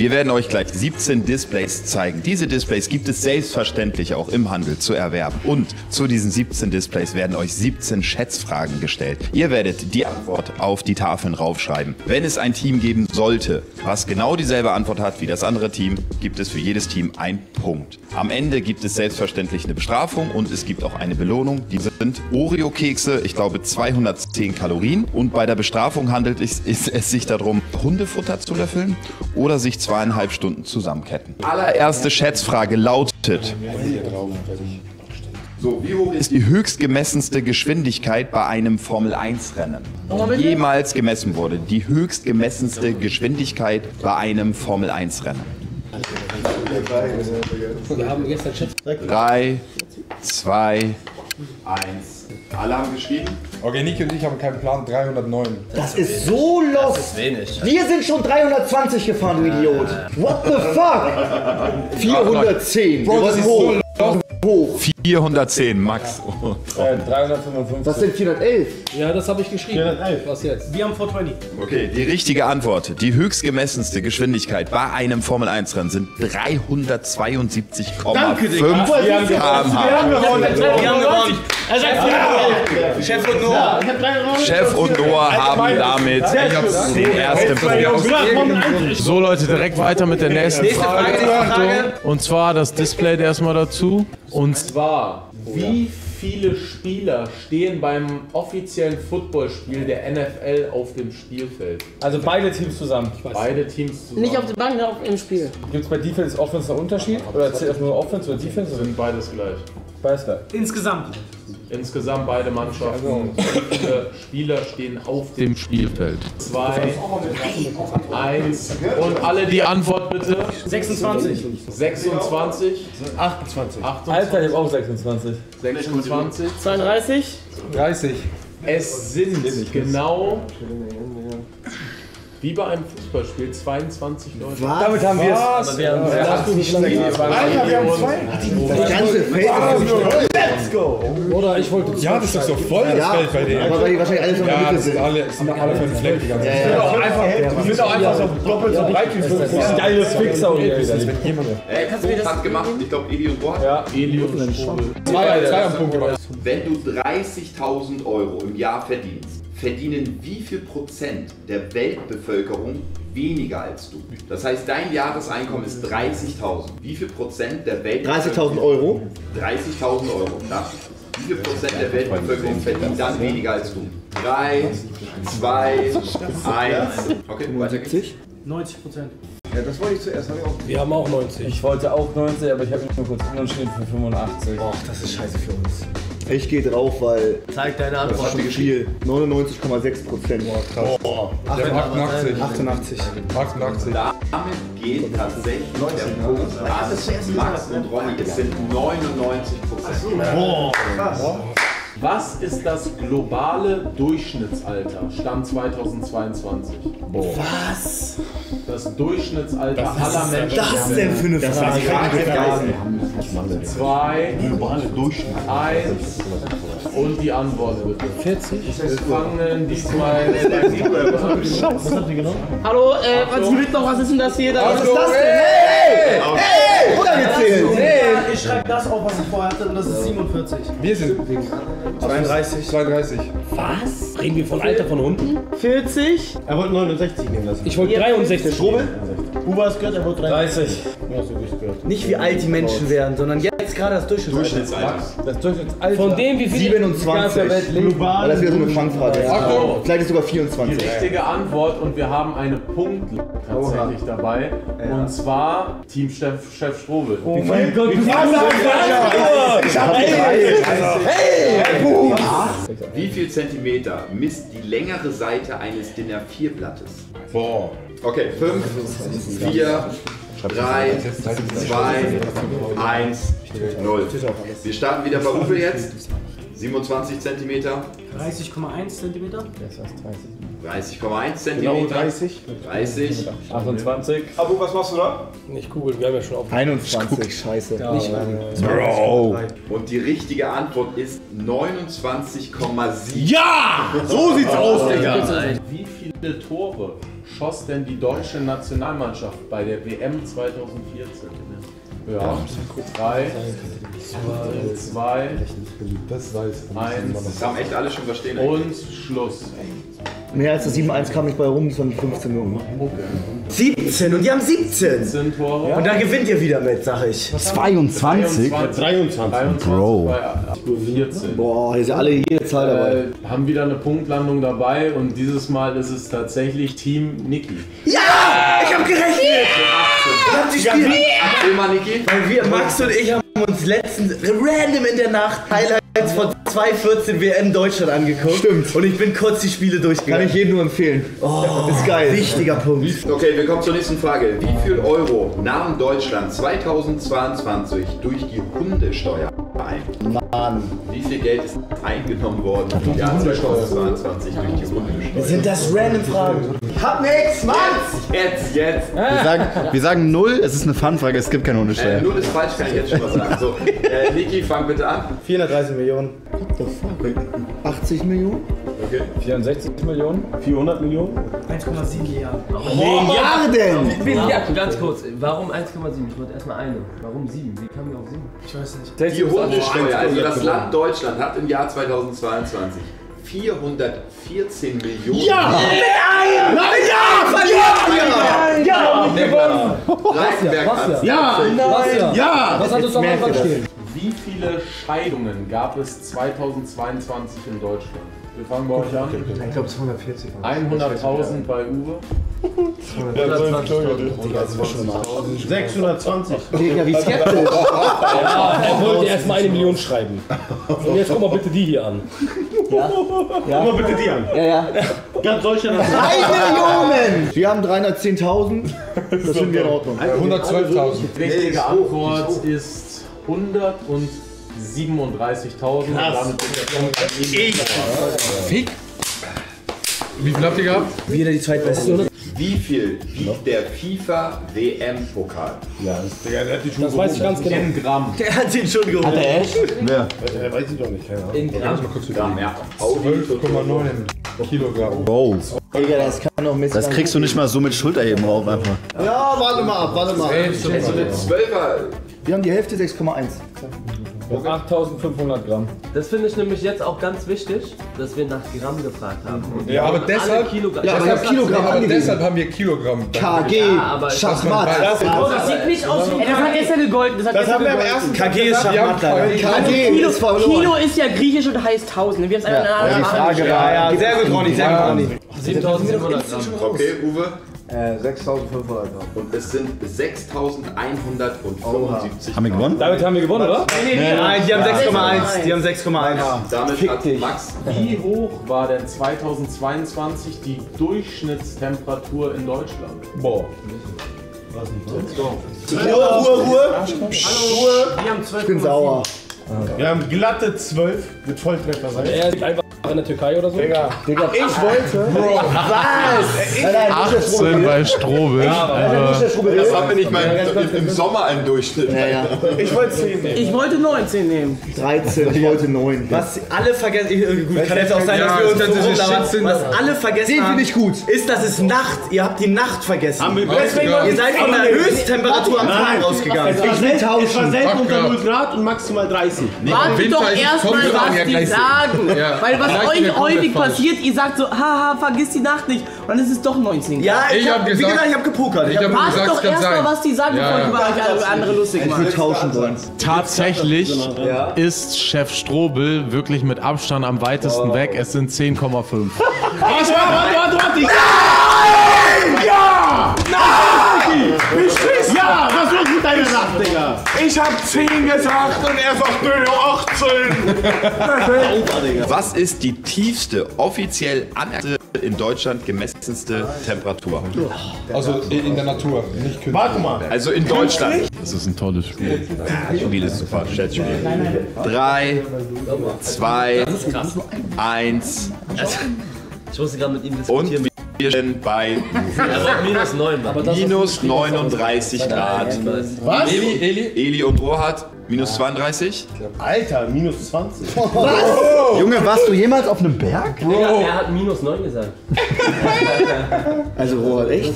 Wir werden euch gleich 17 Displays zeigen. Diese Displays gibt es selbstverständlich auch im Handel zu erwerben. Und zu diesen 17 Displays werden euch 17 Schätzfragen gestellt. Ihr werdet die Antwort auf die Tafeln raufschreiben. Wenn es ein Team geben sollte, was genau dieselbe Antwort hat wie das andere Team, gibt es für jedes Team einen Punkt. Am Ende gibt es selbstverständlich eine Bestrafung und es gibt auch eine Belohnung. Die sind Oreo-Kekse, ich glaube 210 Kalorien. Und bei der Bestrafung handelt es sich darum, Hundefutter zu löffeln oder sich 2,5 Stunden zusammenketten. Allererste Schätzfrage lautet: So, wie hoch ist die höchst gemessenste Geschwindigkeit bei einem Formel-1-Rennen? Die jemals gemessen wurde. Die höchst gemessenste Geschwindigkeit bei einem Formel-1-Rennen. Wir haben gestern Schätz. 3, 2, 1. Alle haben geschrieben? Okay, Niki und ich haben keinen Plan. 309. Das ist so lost. Das ist wenig. Wir sind schon 320 gefahren, du Idiot. What the fuck? 410. Bro, das ist so hoch. 410, Max. 355. Was sind 411? Ja, das habe ich geschrieben. 411. Was jetzt? Wir haben 420. Okay, die richtige Antwort. Die höchst gemessenste Geschwindigkeit bei einem Formel-1-Rennen sind 372,5 km/h. Wir haben gewonnen. Chef und Noah. Chef und Noah haben damit den ersten Punkt. So Leute, direkt weiter mit der nächsten Frage. Frage. Und zwar das Display erstmal dazu. Und zwar, wie viele Spieler stehen beim offiziellen Footballspiel der NFL auf dem Spielfeld? Also beide Teams zusammen. Beide Teams zusammen. Nicht auf der Bank, sondern im Spiel. Gibt es bei Defense Offense einen Unterschied? Oder zählt das nur Offense oder Defense? Sind beides gleich. Beides gleich. Insgesamt. Insgesamt beide Mannschaften. Wie viele Spieler stehen auf dem Spielfeld? 2, 1 und alle die Antwort bitte. 26. 26, 28. 28, Alter, ich hab auch 26. 26. 32. 30. Es sind genau wie bei einem Fußballspiel 22 Leute. Damit haben wir es. Alter, wir haben zwei. Das ganze Feld. Let's go. Oder ich wollte. Ja, das ist doch so voll das Feld bei denen. Aber weil die wahrscheinlich alle so in der Ja, Mitte das sind sind. alle für den Fleck die ganze Zeit. Die sind auch einfach so doppelt so breit wie so ein geiles Fixer und Kannst du mir das Hat gemacht, ich glaube Eli und Boah. Ja. Eli und Strobel. Zwei am Punkt gemacht. Wenn du 30.000 Euro im Jahr verdienst, verdienen wie viel Prozent der Weltbevölkerung weniger als du? Das heißt, dein Jahreseinkommen ist 30.000. Wie viel Prozent der Weltbevölkerung? 30.000 Euro. 30.000 Euro. Ja. Wie viel Prozent der Weltbevölkerung verdient dann weniger als du? 3, 2, 1. Okay, weiter geht's. 90%. Ja, das wollte ich zuerst. Wir haben auch 90. Ich wollte auch 90, aber ich habe mich nur kurz unentschieden für 85. Boah, das ist scheiße für uns. Ich gehe drauf, weil Zeig deine das ist Antwort. schon viel. 99,6%. Boah, krass. Der 88. 88. 88. Damit geht tatsächlich der Punkt an Max und Ronny. Es sind 99%. Boah. Was ist das globale Durchschnittsalter? Stand 2022. Was? Das Durchschnittsalter aller Menschen. Was ist denn für eine Frage? 2, 1 und die Antwort bitte. 40. Wir fangen diesmal. Was habt ihr genommen? Hallo, was mit noch? Was ist denn das hier? Was ist das denn? Hey! Hey! Runtergezählt! Ich schreibe das auf, was ich vorher hatte, und das ist 47. Wir sind 32. 32. Was? Reden wir von Alter von Hunden? 40. Er wollte 69 nehmen lassen. Ich wollte 63. Strobel? Uwe hast gehört, er wollte 30. Nicht wie alt die Menschen werden, sondern jetzt gerade das Durchschnittsalter. Das Durchschnittsalter. Von dem wie viele 27. global. Weil das wieder so eine Fangfrage ist. Achtung! Vielleicht ist sogar Die 24. richtige Antwort und wir haben eine Punkt tatsächlich dabei. Und zwar Team Chef Strobel. Oh mein Gott, du Wie viel Zentimeter misst die längere Seite eines DIN A4-Blattes? Boah. Okay, 5, 4, 3, 2, 1, 0. Wir starten wieder bei Uwe jetzt. 27 cm. 30,1 cm. 30,1 cm. Genau 30. 30. 28. Abu, was machst du da? Nicht googeln, wir haben ja schon auf. 21, scheiße. Nicht Bro. Und die richtige Antwort ist 29,7. Ja! So sieht's aus, Digga. Wie viele Tore schoss denn die deutsche Nationalmannschaft bei der WM 2014? Ja, 3, 2, Das weiß 1 Das haben echt alle schon verstehen. und Schluss. Mehr als das 7-1 kam nicht bei rum, das waren 15 Minuten. 17 und die haben 17! Sind Tore. Und da gewinnt ihr wieder mit, sag ich. 22? 23 Bro. bei 14. Boah, hier sind alle jede Zahl dabei. Haben wieder eine Punktlandung dabei und dieses Mal ist es tatsächlich Team Niki. Ja! Ich hab gerechnet! Ich hab die Spiele. Immer, Niki. Weil wir, Max und ich, haben uns letztens random in der Nacht Highlights von 2014 WM Deutschland angeguckt. Stimmt. Und ich bin kurz die Spiele durchgegangen. Kann ich jedem nur empfehlen. Oh, ist geil. Wichtiger Punkt. Okay, wir kommen zur nächsten Frage. Wie viel Euro nahm Deutschland 2022 durch die Hundesteuer ein? Mann. Wie viel Geld ist eingenommen worden im Jahr 2022 durch die Hundesteuer? Sind das random Fragen? Hab nix, Mann! Jetzt! Wir sagen 0, es ist eine Fun-Frage, es gibt keine Hundesteuer. 0 ist falsch, kann ich jetzt schon mal sagen. So, Niki, fang bitte an. 430 Millionen. 80 Millionen? Okay. 64 Millionen? 400 Millionen? 1,7 Milliarden. Milliarden! Ja, ganz kurz, warum 1,7? Ich wollte erstmal eine. Warum 7? Wie kamen wir auf 7? Ich weiß nicht. Die Hundesteuer, also das Land Deutschland, hat im Jahr 2022 414 Millionen. Ja! Was hat uns am Anfang stehen? Wie viele Scheidungen gab es 2022 in Deutschland? Wir fangen bei euch an. Ich glaube, es ist 140. 100.000 bei Uwe. 620. Digga, wie skeptisch. Er wollte erstmal 1 Million schreiben. Und jetzt guck mal bitte die hier an. Guck mal bitte die an. Ja. Ganz Deutschland hat 3 Millionen! Wir haben 310.000. Das sind wir in Ordnung. 112.000. Richtige Antwort ist 137.000. Und damit ist der Punkt an ihn. Wie viel habt ihr gehabt? Wieder die zweitbeste. Wie viel wiegt der FIFA WM-Pokal? Das weiß ich ganz genau. In Gramm. Der hat ihn schon geholt. Hat er echt? Wer? Weiß ich doch nicht. Keine Ahnung. In Gramm. Gramm, ja. 12,9 Kilogramm. Wow. Digga, das kann doch Mist. Das kriegst du nicht mal so mit Schulterheben auf einfach. Ja, warte mal ab, warte mal. Also eine 12er. Wir haben die Hälfte 6,1. 8500 Gramm. Das finde ich nämlich jetzt auch ganz wichtig, dass wir nach Gramm gefragt haben. Ja, aber deshalb, Kilogramm. Ja, aber ich hab Kilogramm aber angegeben. deshalb haben wir Kilogramm. KG, Ja, aber- Schachmatt. Das sieht nicht aus wie... Das hat gestern gegolten. Das haben wir im ersten KG ist Schachmatt. KG Kilo, ist verloren. Kilo ist ja griechisch und heißt 1000. Wir haben es einfach Aber die Frage war, ja, sehr gut, Ronny, sehr gut, Ronny. 7700 Gramm. Okay, Uwe. 6.500 Gramm. Und es sind 6.175. Haben wir gewonnen? Damit haben wir gewonnen, oder? Nein, die haben 6,1. Die haben 6,1. Damit hat Max Wie hoch war denn 2022 die Durchschnittstemperatur in Deutschland? Boah. Ruhe. Wir haben 12,7. Ich bin sauer. Wir haben glatte 12 mit Volltreffer sein. Er liegt einfach in der Türkei oder so. Digga, ich wollte. Was? 18 bei Strobel. Das haben wir nicht mal im Sommer einen Durchschnitt. Ja. Ich wollte 10 nehmen. Ich wollte 19 nehmen. 13, ich wollte 9. Was alle vergessen, gut, kann jetzt auch sein, dass Ja, wir uns das so ist rumlabern. Shitsinn. Was alle vergessen Den haben, finde ich gut. ist, dass es Nacht, ihr habt die Nacht vergessen. Haben wir Ihr seid von der Höchsttemperatur am Tag rausgegangen. Ich will Es war tauschen. selten Fuck unter ja. 0 Grad und maximal 30. Wartet Winter doch ist es erstmal, komplett an, ja, was die gleich- sagen. Ja, Weil was gleich euch wieder komplett häufig falsch. passiert, ihr sagt so, haha, vergiss die Nacht nicht. Und dann ist es doch 19. Ja, Ich hab wie gesagt- gesagt, ich hab gepokert. Ich hab Wartet gesagt, doch es kann erstmal, sein. was die sagen, bevor Ja, ihr über euch andere lustig Ich macht. würde tauschen wollen. Tatsächlich ist Chef Strobel wirklich mit Abstand am weitesten weg. Es sind 10,5. Warte! Ja! Was los mit deiner Nacht, Digga? Ich hab 10 gesagt und er sagt, nö, 18. Was ist die tiefste, offiziell anerkannte in Deutschland gemessenste Temperatur? Also in der Natur, nicht künstlich. Warte mal. Also in Deutschland. Das ist ein tolles Spiel. Das Spiel ist super. Stellt Spiel. 3, 2, 1 Ich musste gerade mit ihm und diskutieren. wir sind bei -9 war. minus 39 Grad. Was? Eli und Rohat, Minus 32? Alter, minus 20. Junge, warst du jemals auf einem Berg? Er hat minus 9 gesagt. Also, Robert, echt?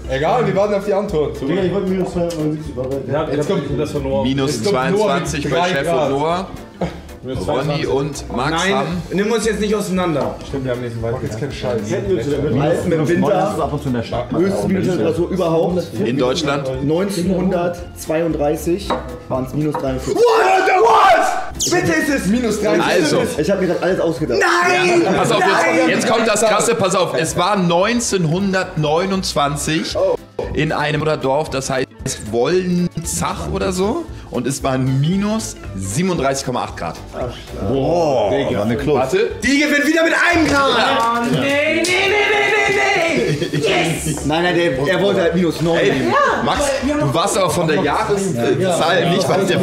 Egal, wir warten auf die Antwort. Digga, ich wollte minus 279 überreden. Jetzt kommt das von Noah. Minus Jetzt kommt Noah mit 22 bei 3 Chef Grad. und Noah. Ronny und Max haben. Nimm uns jetzt nicht auseinander. Stimmt, wir haben nächsten Wald. Jetzt kein Scheiß. Alpen im Winter, ab und zu in der Stadt. höchste Minustemperatur überhaupt. In Deutschland. 1932 waren es minus 43. Bitte ist es minus 3. Also, Ich habe mir das alles ausgedacht. Nein! pass auf, jetzt kommt das Krasse, pass auf. Es war 1929 in einem Dorf, das heißt Wolnzach oder so. Und es waren minus 37,8 Grad. Boah, war eine Klub. Warte. Die gewinnt wieder mit 1 Grad! Nee! Yes! Nein, er wollte halt minus 9 Ey, nehmen. Max, du warst aber von der Jahreszahl nicht was der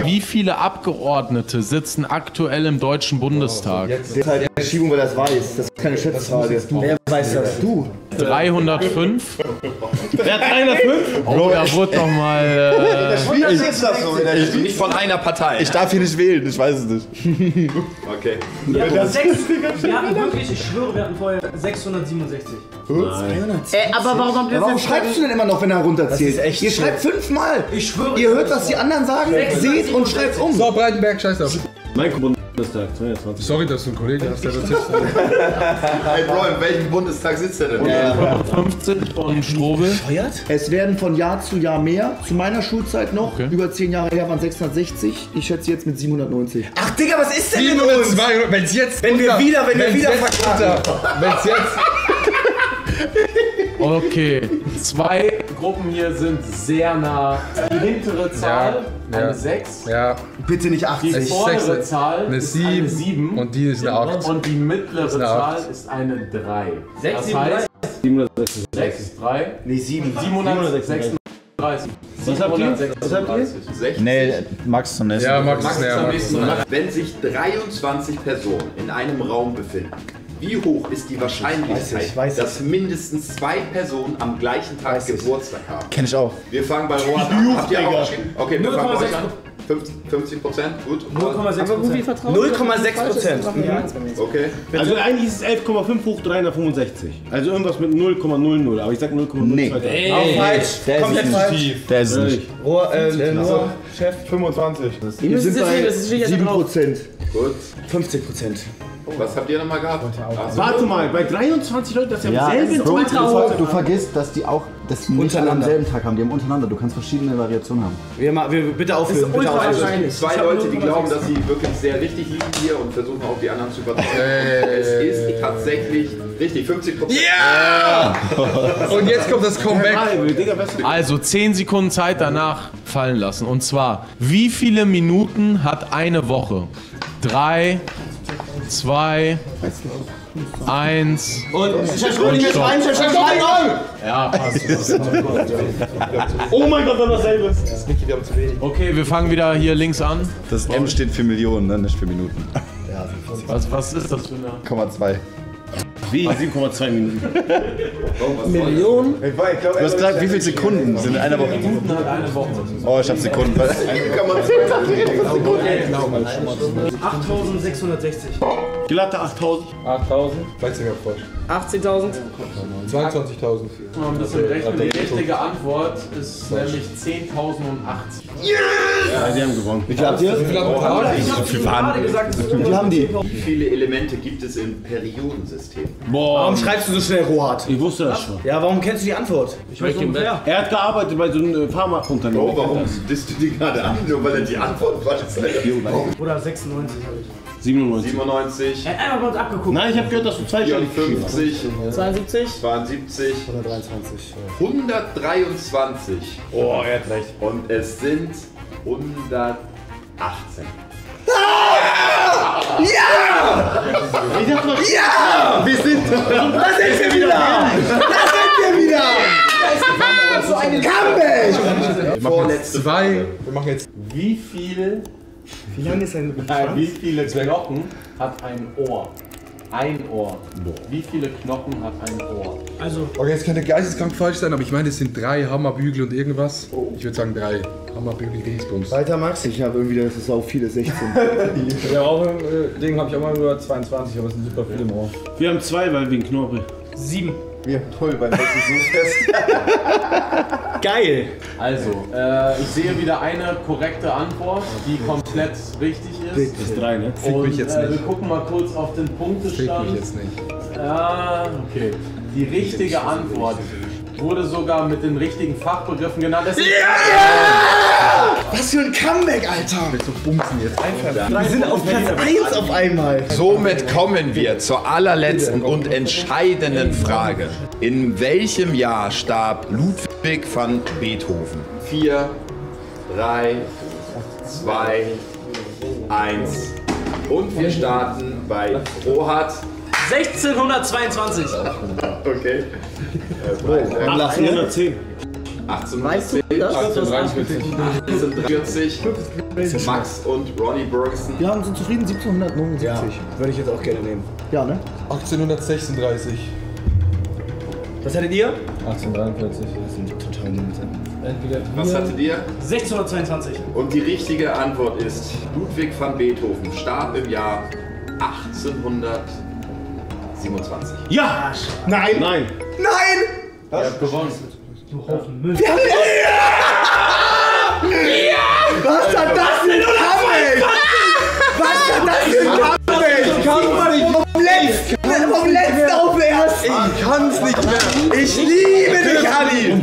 Wie viele Abgeordnete sitzen aktuell im Deutschen Bundestag? Das ist halt Verschiebung, weil das weiß. Das ist keine Schätzfrage. Wer weiß das? Du. 305. Wer hat 305? Oh, da wurde noch mal. ist das so? Nicht von einer Partei. Ich darf hier nicht wählen, ich weiß es nicht. Okay. Wir hatten wirklich, ich schwöre, wir hatten vorher 667. Aber warum habt ihr Warum schreibst du denn immer noch, wenn er runterzählt? Ihr schreibt 5-mal. Ich schwöre. Ihr hört, was die anderen sagen, seht und schreibt um. So, Breitenberg, scheiß auf. Mein Bundestag, 22. Sorry, dass du einen Kollegen hast, der das jetzt. Hey Bro, in welchem Bundestag sitzt der denn? 50 von Strobel. Es werden von Jahr zu Jahr mehr. Zu meiner Schulzeit noch, Okay. über 10 Jahre her waren 660. Ich schätze jetzt mit 790. Ach Digga, was ist denn mit 700, uns? 200, wenn's jetzt. Wenn wir wieder verklagen. Wenn's jetzt. Okay, zwei Gruppen hier sind sehr nah. Die hintere Zahl, Ja. eine 6. Ja, Bitte nicht Die 80. vordere Zahl eine ist eine 7 7. und die ist eine 8. Und die mittlere eine Zahl 8. ist eine 3. 6, Das 7, heißt, 766. 6 ist 3. Nee, 7. 736. Was habt ihr? 736. Nee, Max und Ja, Max Max ist ist am näher. nächsten dran. Wenn sich 23 Personen in einem Raum befinden, wie hoch ist die Wahrscheinlichkeit, dass mindestens 2 Personen am gleichen Tag Geburtstag haben? Kenn ich auch. Wir fangen bei Rohan an. Habt ihr auch geschrieben? Okay, wir fangen bei euch an. 50%, gut. 0,6%. Okay. Also eigentlich ist es 11,5 hoch 365. Also irgendwas mit 0,00. Aber ich sag 0,02. Nee. Auch falsch. Komplett falsch. Der ist nicht. Nur Chef. 25. Wir sind bei 7%. Gut. 50%. Was habt ihr nochmal gehabt? Ach so. Warte mal, bei 23 Leuten, das ist ja am selben Bro, Tag. du vergisst, dass die auch das nicht alle am selben Tag haben. Die haben untereinander. Du kannst verschiedene Variationen haben. Wir bitte aufhören. Bitte Also aufhören. es gibt 2 Leute, die glauben, dass sie wirklich sehr richtig liegen hier und versuchen auch die anderen zu überzeugen. Es ist tatsächlich richtig, 50%. Ja! Und jetzt kommt das Comeback. Also 10 Sekunden Zeit danach fallen lassen. Und zwar, wie viele Minuten hat eine Woche? 3, 2, 1. Ja, passt. Oh mein Gott, war dasselbe. Okay, wir fangen wieder hier links an. Das M steht für Millionen, ne? Nicht für Minuten. Was ist das für eine? 0,2. Wie? 7,2 Minuten. Millionen? Du hast gesagt, wie viele Sekunden sind in einer Woche? Oh, ich hab Sekunden. 8660. Glatte 8000. 8000. Vielleicht sogar falsch. 18.000. 22.000. Mal ein bisschen rechnen. Die richtige Antwort ist nämlich 10.080. Ja, die haben gewonnen. Wie viel habt ihr? Wie viel haben wir So viel waren. Wie viel haben die? Wie viele Elemente gibt es im Periodensystem? Warum schreibst du so schnell, Rohat? Ich wusste das schon. Ja, warum kennst du die Antwort? Ich weiß ungefähr. Er hat gearbeitet bei so einem Pharmaunternehmen. Oh, warum disst du die gerade an? Nur weil er die Antwort falsch ist. Oder 96 habe ich. 97. 97, Er hat einmal bei uns abgeguckt. Nein, ich habe gehört, dass du 2 Stellen 54, 72. 72, 123. 123. Oh, er hat recht. Und es sind 118. Ja! Wir sind. Da sind wir wieder! Da sind wir wieder! So ein Comeback! Vorletzte Frage. Wir machen jetzt. Wie viele Wie lange ist ein. Wie viele Glocken hat ein Ohr? ein Ohr. Wie viele Knochen hat ein Ohr? Also, Okay, jetzt könnte geisteskrank falsch sein, aber ich meine, es sind 3 Hammerbügel und irgendwas. Ich würde sagen 3 Hammerbügel Dingsbums. Weiter, Max. Ich habe irgendwie, das ist auch viele 16. Ja, auch Ding habe ich auch mal über 22, aber es sind super viele im Ohr. Wir haben 2, weil wegen Knorpel. 7. Ja, toll, beim Wechsel so fest. Geil. Also, ich sehe wieder eine korrekte Antwort, die komplett richtig ist. Das ist 3, ne? Fick mich jetzt nicht. Wir gucken mal kurz auf den Fick Punktestand. mich jetzt nicht. Ja, okay. Die richtige Antwort wurde sogar mit den richtigen Fachbegriffen genannt. Das ist Was für ein Comeback, Alter. So bumsen jetzt. Wir sind auf Platz 1 auf einmal. Somit kommen wir zur allerletzten und entscheidenden Frage. In welchem Jahr starb Ludwig van Beethoven? 4, 3, 2, 1. Und wir starten bei Rohat. 1622. Okay. 1810. 1810, 1843, Max und Ronnie Bergson. Wir sind zufrieden, 1779. Ja, würde ich jetzt auch gerne nehmen. Ja, ne? 1836. Was hattet ihr? 1843. Das sind total Entweder Was hattet ihr? 1622. Und die richtige Antwort ist, Ludwig van Beethoven starb im Jahr 1827. Ja! Nein! Nein! Nein! Ihr habt gewonnen. Du Haufen Müll. Wir haben Was hat das denn für ein Comeback? Was hat das für ein Comeback? Vom letzten auf den ersten. Ich kann's nicht mehr. Ich liebe dich, Ali.